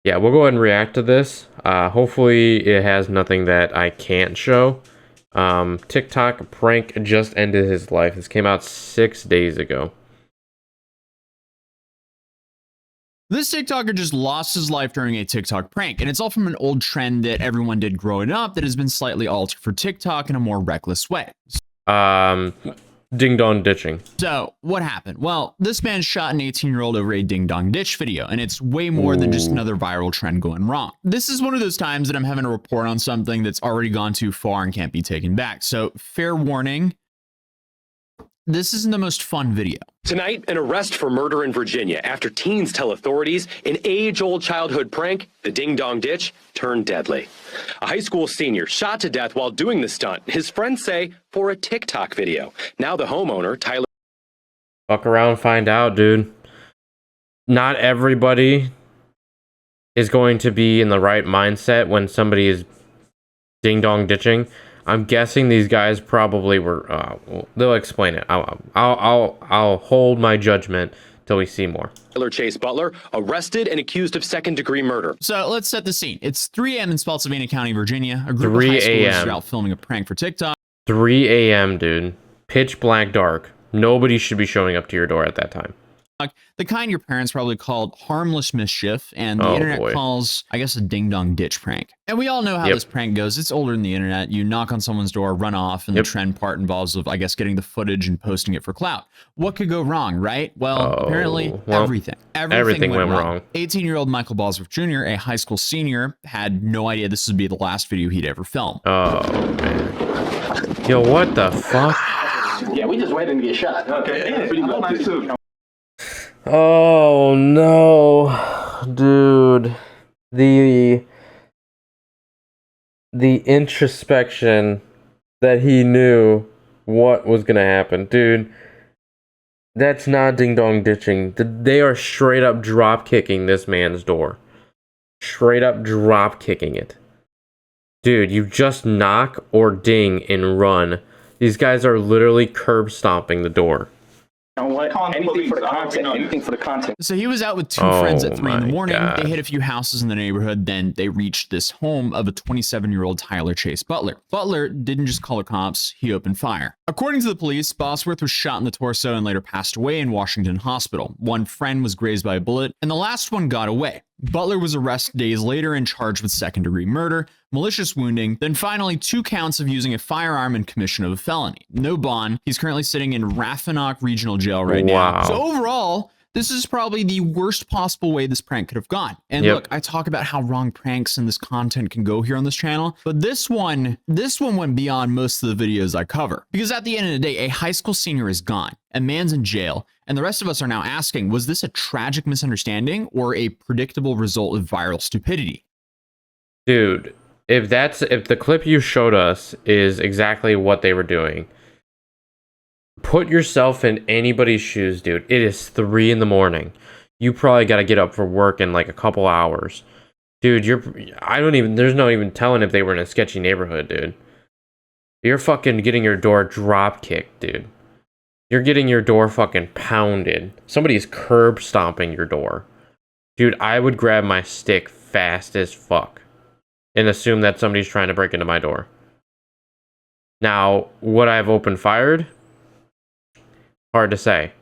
yeah, we'll go ahead and react to this. Hopefully it has nothing that I can't show. TikTok prank just ended his life. This came out 6 days ago. This TikToker just lost his life during a TikTok prank, and it's all from an old trend that everyone did growing up that has been slightly altered for TikTok in a more reckless way. Ding dong ditching. So what happened? Well, this man shot an 18-year-old over a ding dong ditch video, and it's way more than just another viral trend going wrong. This is one of those times that I'm having a report on something that's already gone too far and can't be taken back. So fair warning, this isn't the most fun video. Tonight, an arrest for murder in Virginia after teens tell authorities an age-old childhood prank, the ding-dong ditch, turned deadly. A high school senior shot to death while doing the stunt, his friends say, for a TikTok video. Now the homeowner, Tyler... Fuck around, find out, dude. Not everybody is going to be in the right mindset when somebody is ding-dong ditching. I'm guessing these guys probably were. They'll explain it. I'll hold my judgment till we see more. Tyler Chase Butler arrested and accused of second-degree murder. So let's set the scene. It's 3 a.m. in Spotsylvania County, Virginia. A group 3 of high schoolers a.m. are out filming a prank for TikTok. 3 a.m., dude. Pitch black dark. Nobody should be showing up to your door at that time. The kind your parents probably called harmless mischief, and the Oh, internet boy. calls, I guess, a ding-dong ditch prank. And we all know how Yep. this prank goes. It's older than the internet. You knock on someone's door, run off, and Yep. the trend part involves, of, I guess, getting the footage and posting it for clout. What could go wrong, right? Well, apparently, well, everything. everything went wrong. 18-year-old Michael Bosworth Jr., a high school senior, had no idea this would be the last video he'd ever film. Oh, man. Yo, what the fuck? Yeah, we just waiting to get shot. Okay, yeah, pretty much too. Oh, no. Dude. The introspection that he knew what was gonna happen. Dude, that's not ding-dong ditching. They are straight up drop-kicking this man's door. Straight up drop-kicking it. Dude, you just knock or ding and run. These guys are literally curb stomping the door. You know what? Anything for the content. Anything for the content. So he was out with two friends at 3 in the my morning. God. They hit a few houses in the neighborhood. Then they reached this home of a 27-year-old Tyler Chase Butler. Butler didn't just call the cops, he opened fire. According to the police, Bosworth was shot in the torso and later passed away in Washington Hospital. One friend was grazed by a bullet, and the last one got away. Butler was arrested days later and charged with second-degree murder, malicious wounding, then finally 2 counts of using a firearm in commission of a felony. No bond. He's currently sitting in Rappahannock Regional Jail right Wow. now. So overall, this is probably the worst possible way this prank could have gone. And Yep. look, I talk about how wrong pranks and this content can go here on this channel, but this one went beyond most of the videos I cover. Because at the end of the day, a high school senior is gone, a man's in jail, and the rest of us are now asking, was this a tragic misunderstanding or a predictable result of viral stupidity? Dude, if the clip you showed us is exactly what they were doing, put yourself in anybody's shoes, dude. It is 3 in the morning. You probably got to get up for work in like a couple hours. Dude, there's no even telling if they were in a sketchy neighborhood, dude. You're fucking getting your door drop kicked, dude. You're getting your door fucking pounded. Somebody's curb stomping your door. Dude, I would grab my stick fast as fuck and assume that somebody's trying to break into my door. Now, would I have opened fired? Hard to say.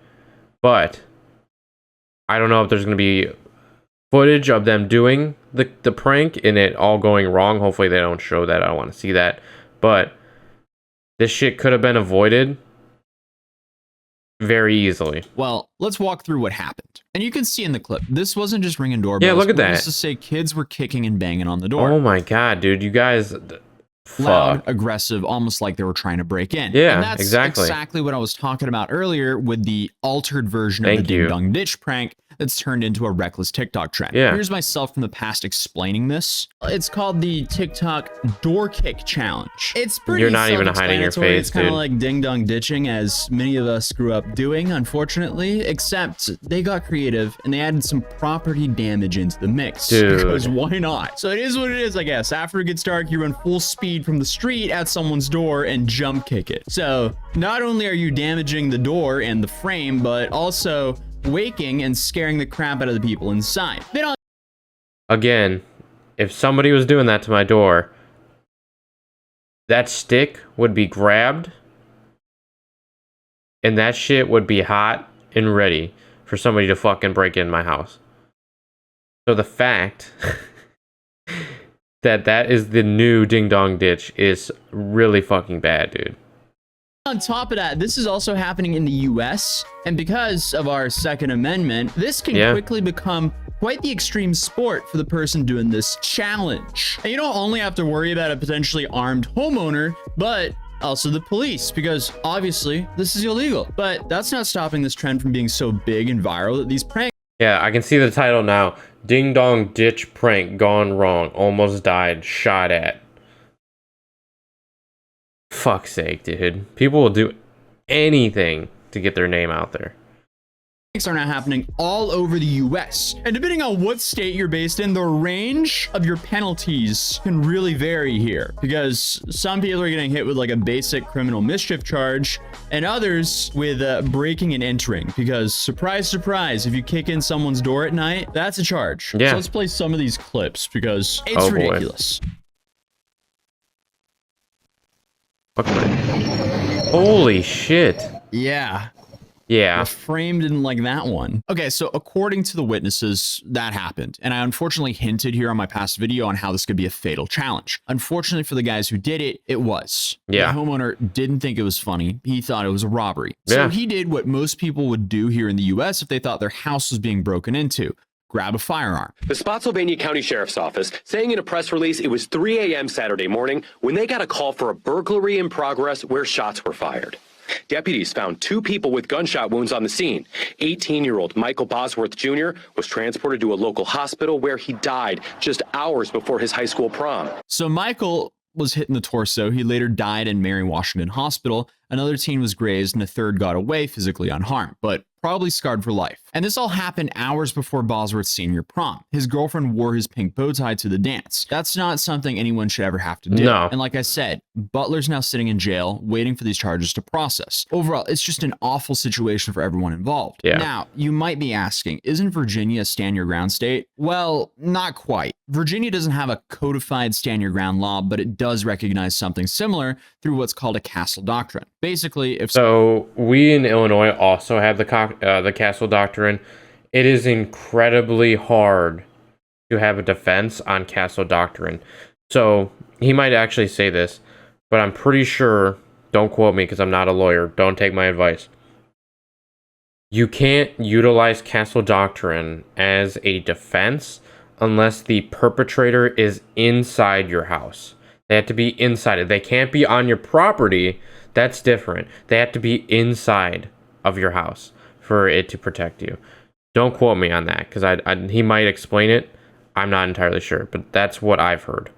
But I don't know if there's going to be footage of them doing the prank and it all going wrong. Hopefully they don't show that. I don't want to see that. But this shit could have been avoided very easily. Well, let's walk through what happened. And you can see in the clip, this wasn't just ringing doorbells. Yeah, look at that. Needless to say, kids were kicking and banging on the door. Oh my god, dude. You guys... Loud, Fuck. aggressive, almost like they were trying to break in. Yeah, and that's exactly what I was talking about earlier with the altered version of Thank the you. Ding Dong Ditch prank that's turned into a reckless TikTok trend. Yeah. Here's myself from the past explaining this. It's called the TikTok Door Kick Challenge. It's pretty You're not even hiding your self-explanatory. face, It's kind of dude. like ding dong ditching, as many of us grew up doing, unfortunately, except they got creative and they added some property damage into the mix. Dude. Because why not? So it is what it is, I guess. After it gets dark, you run full speed from the street at someone's door and jump kick it. So not only are you damaging the door and the frame, but also waking and scaring the crap out of the people inside. They don't Again, if somebody was doing that to my door, that stick would be grabbed and that shit would be hot and ready for somebody to fucking break in my house. So the fact that is the new Ding Dong Ditch is really fucking bad, dude. On top of that, this is also happening in the US, and because of our Second Amendment, this can quickly become quite the extreme sport for the person doing this challenge. And you don't only have to worry about a potentially armed homeowner, but also the police, because obviously this is illegal. But that's not stopping this trend from being so big and viral that these pranks. Yeah, I can see the title now. Ding Dong Ditch prank gone wrong. Almost died. Shot at. Fuck's sake, dude. People will do anything to get their name out there. Are now happening all over the US. And depending on what state you're based in, the range of your penalties can really vary here, because some people are getting hit with like a basic criminal mischief charge and others with breaking and entering, because surprise, surprise, if you kick in someone's door at night, that's a charge. Yeah. So let's play some of these clips because it's ridiculous. Holy shit. Yeah. Yeah. The frame didn't like that one. Okay, so according to the witnesses, that happened. And I unfortunately hinted here on my past video on how this could be a fatal challenge. Unfortunately for the guys who did it, it was. Yeah. The homeowner didn't think it was funny. He thought it was a robbery. So he did what most people would do here in the US if they thought their house was being broken into. Grab a firearm. The Spotsylvania County Sheriff's Office saying in a press release it was 3 a.m. Saturday morning when they got a call for a burglary in progress where shots were fired. Deputies found 2 people with gunshot wounds on the scene. 18-year-old Michael Bosworth Jr. was transported to a local hospital where he died just hours before his high school prom. So Michael was hit in the torso. He later died in Mary Washington Hospital. Another teen was grazed and a third got away physically unharmed, but probably scarred for life. And this all happened hours before Bosworth's senior prom. His girlfriend wore his pink bow tie to the dance. That's not something anyone should ever have to do. No. And like I said, Butler's now sitting in jail waiting for these charges to process. Overall, it's just an awful situation for everyone involved. Yeah. Now, you might be asking, isn't Virginia a stand your ground state? Well, not quite. Virginia doesn't have a codified stand your ground law, but it does recognize something similar through what's called a castle doctrine. Basically, if So we in Illinois also have the castle doctrine. It is incredibly hard to have a defense on castle doctrine. So he might actually say this, but I'm pretty sure, don't quote me because I'm not a lawyer, don't take my advice. You can't utilize castle doctrine as a defense unless the perpetrator is inside your house. They have to be inside it. They can't be on your property. That's different. They have to be inside of your house for it to protect you. Don't quote me on that because he might explain it. I'm not entirely sure, but that's what I've heard.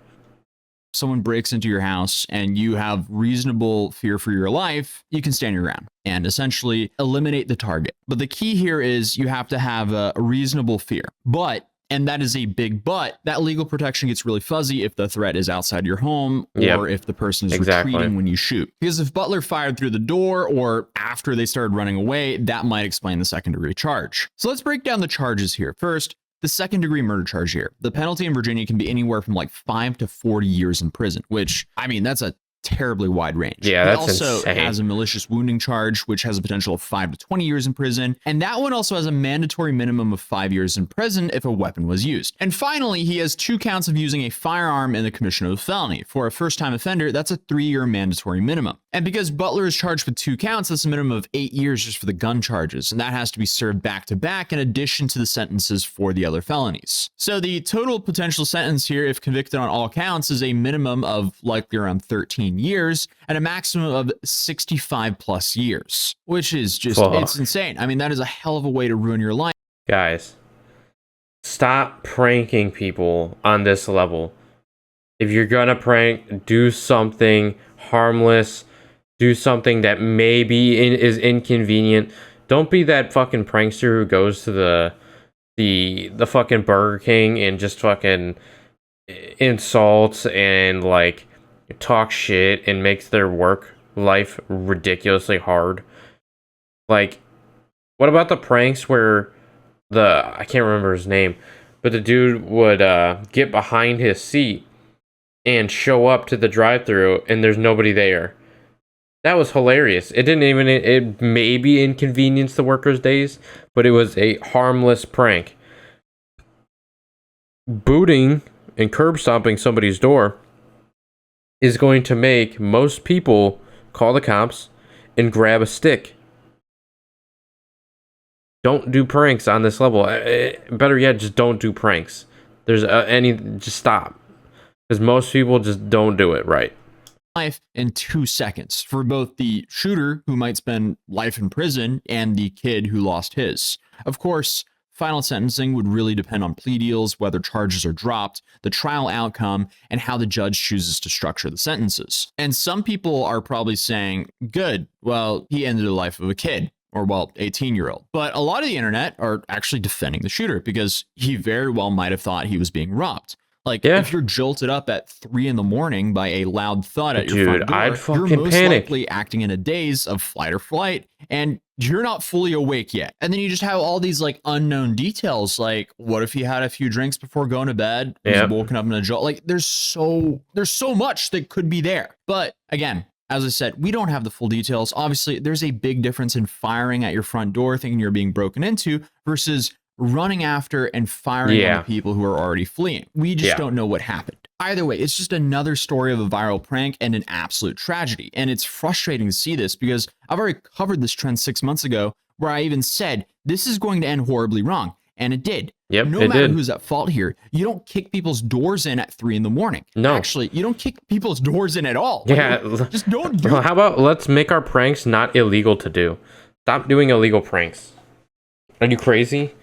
someone breaks into your house and you have reasonable fear for your life, you can stand your ground and essentially eliminate the target. But the key here is you have to have a reasonable fear. But, and that is a big but, that legal protection gets really fuzzy if the threat is outside your home or if the person is retreating when you shoot. Because if Butler fired through the door or after they started running away, that might explain the second-degree charge. So let's break down the charges here. First, the second-degree murder charge here. The penalty in Virginia can be anywhere from like 5 to 40 years in prison, which, I mean, that's a terribly wide range. Yeah, It that's also insane. has a malicious wounding charge, which has a potential of 5 to 20 years in prison. And that one also has a mandatory minimum of 5 years in prison if a weapon was used. And finally, he has 2 counts of using a firearm in the commission of a felony. For a first-time offender, that's a 3-year mandatory minimum. And because Butler is charged with 2 counts, that's a minimum of 8 years just for the gun charges. And that has to be served back to back in addition to the sentences for the other felonies. So the total potential sentence here, if convicted on all counts, is a minimum of likely around 13 years and a maximum of 65 plus years, which is just, it's insane. I mean, that is a hell of a way to ruin your life. Guys, stop pranking people on this level. If you're gonna prank, do something harmless. Do something that maybe is inconvenient. Don't be that fucking prankster who goes to the fucking Burger King and just fucking insults and like talk shit and makes their work life ridiculously hard. Like, what about the pranks where I can't remember his name, but but the dude would get behind his seat and show up to the drive-thru, and there's nobody there. That was hilarious. It maybe inconvenienced the workers' days, but it was a harmless prank. Booting and curb stomping somebody's door is going to make most people call the cops and grab a stick. Don't do pranks on this level. Better yet, just don't do pranks. Just stop. Because most people just don't do it right. Life in 2 seconds for both the shooter who might spend life in prison and the kid who lost his. Of course, final sentencing would really depend on plea deals, whether charges are dropped, the trial outcome, and how the judge chooses to structure the sentences. And some people are probably saying, good, well, he ended the life of a kid. Or, well, 18-year-old. But a lot of the internet are actually defending the shooter because he very well might have thought he was being robbed. Like, if you're jolted up at 3 a.m. by a loud thud at your front door, I'd fucking you're most panic. likely acting in a daze of flight or flight, and you're not fully awake yet. And then you just have all these like unknown details, like what if he had a few drinks before going to bed? He's woken up in a jolt. Like, there's so much that could be there. But again, as I said, we don't have the full details. Obviously, there's a big difference in firing at your front door thinking you're being broken into versus running after and firing on the people who are already fleeing. We just don't know what happened. Either way, it's just another story of a viral prank and an absolute tragedy. And it's frustrating to see this because I've already covered this trend 6 months ago where I even said, this is going to end horribly wrong. And it did. Yep, no matter who's at fault here, you don't kick people's doors in at 3 a.m. No. Actually, you don't kick people's doors in at all. Yeah. Just don't do Well, it. how about let's make our pranks not illegal to do? Stop doing illegal pranks. Are you crazy?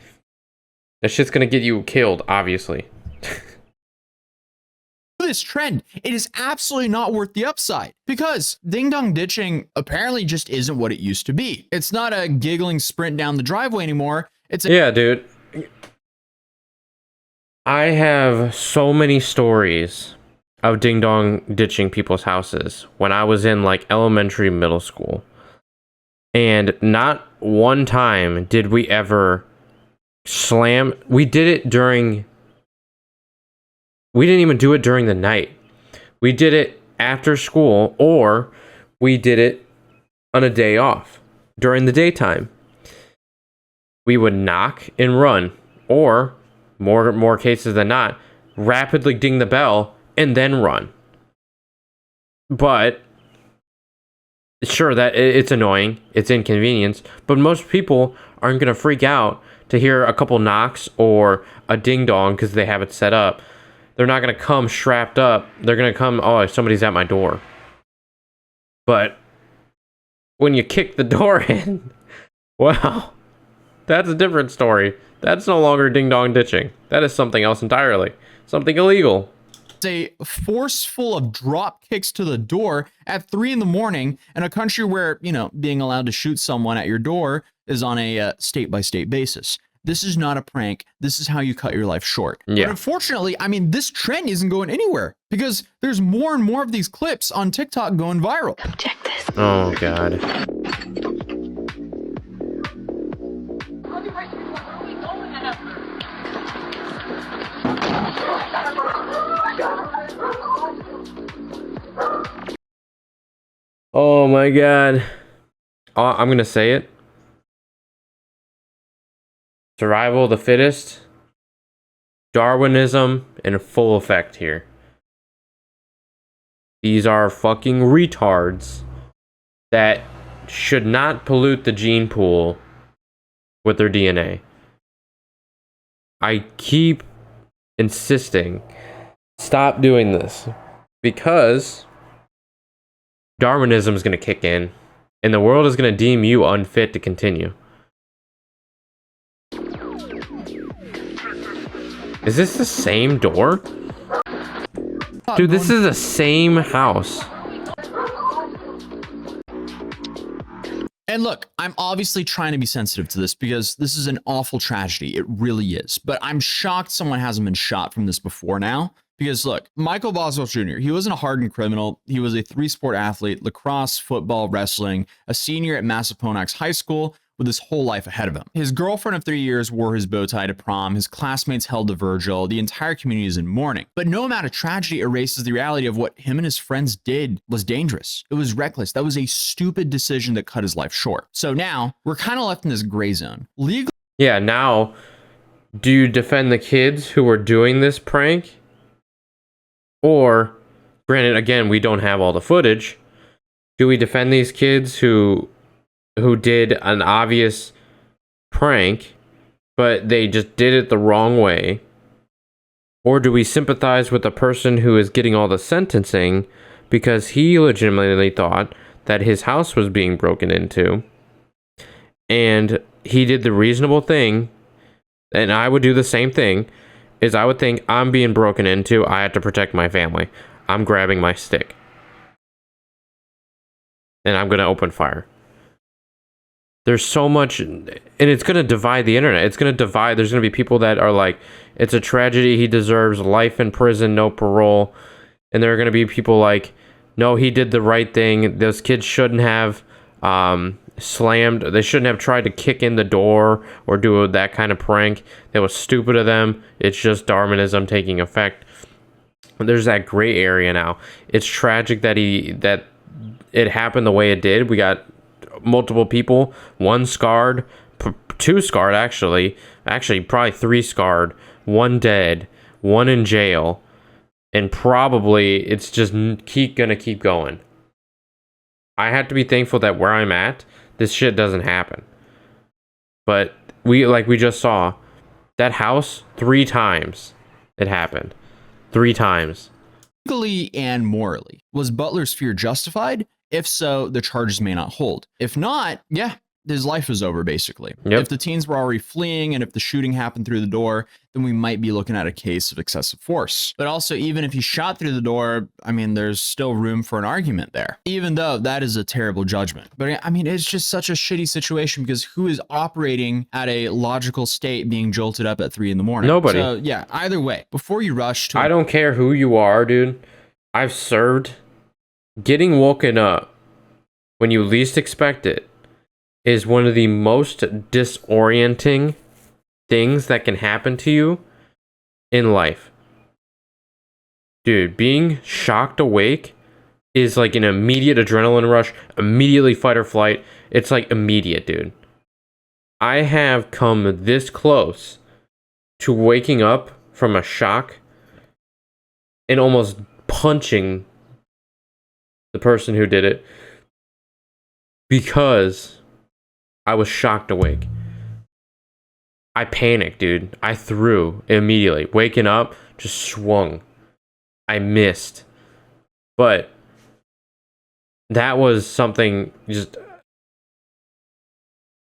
That shit's gonna get you killed, obviously. This trend, it is absolutely not worth the upside because ding dong ditching apparently just isn't what it used to be. It's not a giggling sprint down the driveway anymore. It's Yeah, dude. I have so many stories of ding dong ditching people's houses when I was in like elementary, middle school. And not one time did we ever slam. We did it during. We didn't even do it during the night. We did it after school, or we did it on a day off during the daytime. We would knock and run, or more cases than not, rapidly ding the bell and then run. But sure, that it's annoying, it's inconvenience, but most people aren't gonna freak out to hear a couple knocks or a ding dong because they have it set up. They're not gonna come strapped up. They're gonna come, oh, somebody's at my door. But when you kick the door in, wow, that's a different story. That's no longer ding dong ditching. That is something else entirely. Something illegal. a forceful of drop kicks to the door at 3 a.m. in a country where, you know, being allowed to shoot someone at your door is on a state-by-state basis. This is not a prank. This is how you cut your life short. Yeah. But unfortunately, I mean, this trend isn't going anywhere because there's more and more of these clips on TikTok going viral. Check this. Oh, God. Oh, my God. I'm going to say it. Survival of the fittest. Darwinism in full effect here. These are fucking retards that should not pollute the gene pool with their DNA. I keep insisting, stop doing this, because Darwinism is going to kick in, and the world is going to deem you unfit to continue. Is this the same door? Dude, this is the same house. And look, I'm obviously trying to be sensitive to this because this is an awful tragedy. It really is. But I'm shocked someone hasn't been shot from this before now. Because look, Michael Boswell Jr., he wasn't a hardened criminal. He was a 3-sport athlete, lacrosse, football, wrestling, a senior at Massaponax High School, with his whole life ahead of him. His girlfriend of 3 years wore his bow tie to prom, his classmates held a vigil, the entire community is in mourning. But no amount of tragedy erases the reality of what him and his friends did was dangerous. It was reckless. That was a stupid decision that cut his life short. So now we're kind of left in this gray zone. Legally, Yeah, now, do you defend the kids who were doing this prank? Or, granted, again, we don't have all the footage. Do we defend these kids who did an obvious prank, but they just did it the wrong way? Or do we sympathize with the person who is getting all the sentencing because he legitimately thought that his house was being broken into and he did the reasonable thing, and I would do the same thing, is I would think, I'm being broken into, I have to protect my family. I'm grabbing my stick. And I'm going to open fire. There's so much, and it's going to divide the internet. It's going to divide, there's going to be people that are like, it's a tragedy, he deserves life in prison, no parole. And there are going to be people like, no, he did the right thing. Those kids shouldn't have slammed, they shouldn't have tried to kick in the door or do that kind of prank. That was stupid of them. It's just Darwinism taking effect. There's that gray area now. It's tragic that it happened the way it did. We got multiple people, one scarred, two scarred actually probably three scarred, one dead, one in jail, and probably it's just gonna keep going. I have to be thankful that where I'm at, this shit doesn't happen. But we just saw that house 3 times it happened. 3 times. legally and morally, was Butler's fear justified? If so, the charges may not hold. If not, yeah, his life is over, basically. Yep. If the teens were already fleeing and if the shooting happened through the door, then we might be looking at a case of excessive force. But also, even if he shot through the door, I mean, there's still room for an argument there, even though that is a terrible judgment. But I mean, it's just such a shitty situation because who is operating at a logical state being jolted up at 3 a.m? Nobody. So, yeah, either way, before you rush to... I don't care who you are, dude. I've served. Getting woken up when you least expect it is one of the most disorienting things that can happen to you in life. Dude, being shocked awake is like an immediate adrenaline rush, immediately fight or flight. It's like immediate, dude. I have come this close to waking up from a shock and almost punching the person who did it because I was shocked awake. I panicked, dude. I threw immediately. Waking up, just swung. I missed. But that was something just...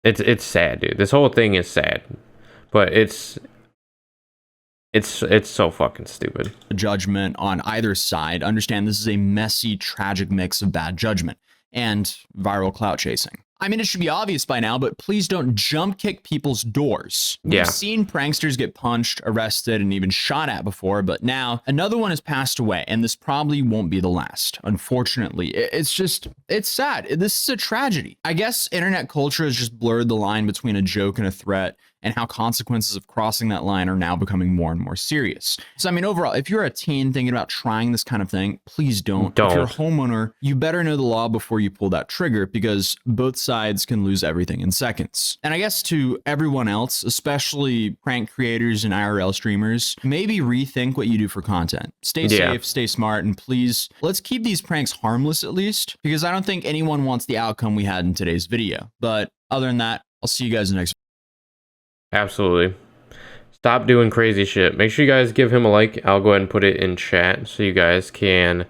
It's sad, dude. This whole thing is sad. But it's so fucking stupid. Judgment on either side. Understand this is a messy, tragic mix of bad judgment and viral clout chasing. I mean, it should be obvious by now, but please don't jump kick people's doors. Yeah. We've seen pranksters get punched, arrested, and even shot at before, but now another one has passed away, and this probably won't be the last. Unfortunately, it's sad. This is a tragedy. I guess internet culture has just blurred the line between a joke and a threat, and how consequences of crossing that line are now becoming more and more serious. So, I mean, overall, if you're a teen thinking about trying this kind of thing, please don't. If you're a homeowner, you better know the law before you pull that trigger because both sides can lose everything in seconds. And I guess to everyone else, especially prank creators and IRL streamers, maybe rethink what you do for content. Stay safe, stay smart, and please, let's keep these pranks harmless at least, because I don't think anyone wants the outcome we had in today's video. But other than that, I'll see you guys in the next video. Absolutely. Stop doing crazy shit. Make sure you guys give him a like. I'll go ahead and put it in chat so you guys can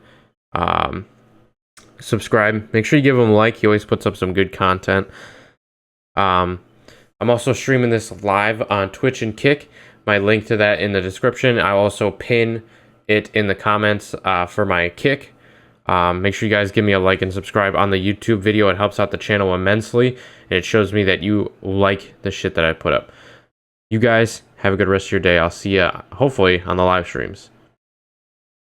subscribe. Make sure you give him a like. He always puts up some good content. I'm also streaming this live on Twitch and Kick. My link to that in the description. I'll also pin it in the comments for my Kick. Make sure you guys give me a like and subscribe on the YouTube video. It helps out the channel immensely, and it shows me that you like the shit that I put up. You guys have a good rest of your day. I'll see you hopefully on the live streams.